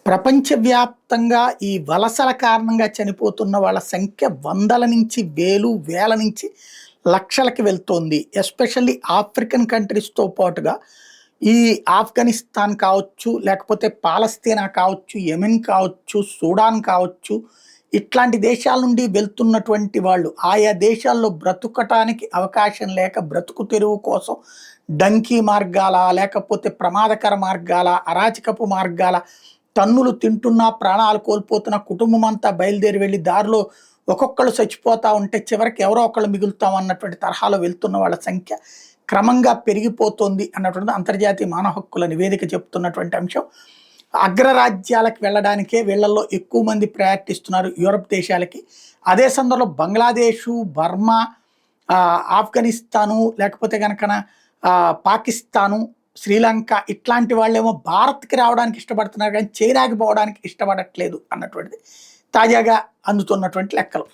ప్రపంచవ్యాప్తంగా ఈ వలసల కారణంగా చనిపోతున్న వాళ్ళ సంఖ్య వందల నుంచి వేలు, వేల నుంచి లక్షలకి వెళ్తోంది. ఎస్పెషల్లీ ఆఫ్రికన్ కంట్రీస్‌తో పాటుగా ఈ ఆఫ్ఘనిస్తాన్ కావచ్చు, లేకపోతే పాలస్తీనా కావచ్చు, యెమెన్ కావచ్చు, సూడాన్ కావచ్చు, ఇట్లాంటి దేశాల నుండి వెళ్తున్నటువంటి వాళ్ళు ఆయా దేశాల్లో బ్రతుకటానికి అవకాశం లేక బ్రతుకు తెరువు కోసం డంకీ మార్గాల, లేకపోతే ప్రమాదకర మార్గాల, అరాచకపు మార్గాల తన్నులు తింటున్నా, ప్రాణాలు కోల్పోతున్న కుటుంబమంతా బయలుదేరి వెళ్లి దారిలో ఒక్కొక్కళ్ళు చచ్చిపోతా ఉంటే చివరికి ఎవరో ఒకళ్ళు మిగులుతాం అన్నటువంటి తరహాలో వెళ్తున్న వాళ్ళ సంఖ్య క్రమంగా పెరిగిపోతోంది అన్నటువంటిది అంతర్జాతీయ మానవ హక్కుల నివేదిక చెప్తున్నటువంటి అంశం. అగ్రరాజ్యాలకు వెళ్ళడానికే వీళ్ళల్లో ఎక్కువ మంది ప్రయారిటీ ఇస్తున్నారు యూరప్ దేశాలకి. అదే సందర్భంలో బంగ్లాదేశు, బర్మా, ఆఫ్ఘనిస్తాను, లేకపోతే గనకన పాకిస్తాను, శ్రీలంక ఇట్లాంటి వాళ్ళేమో భారత్‌కి రావడానికి ఇష్టపడుతున్నారు కానీ చైనాకి పోవడానికి ఇష్టపడట్లేదు అన్నటువంటిది తాజాగా అందుతున్నటువంటి లెక్కలు.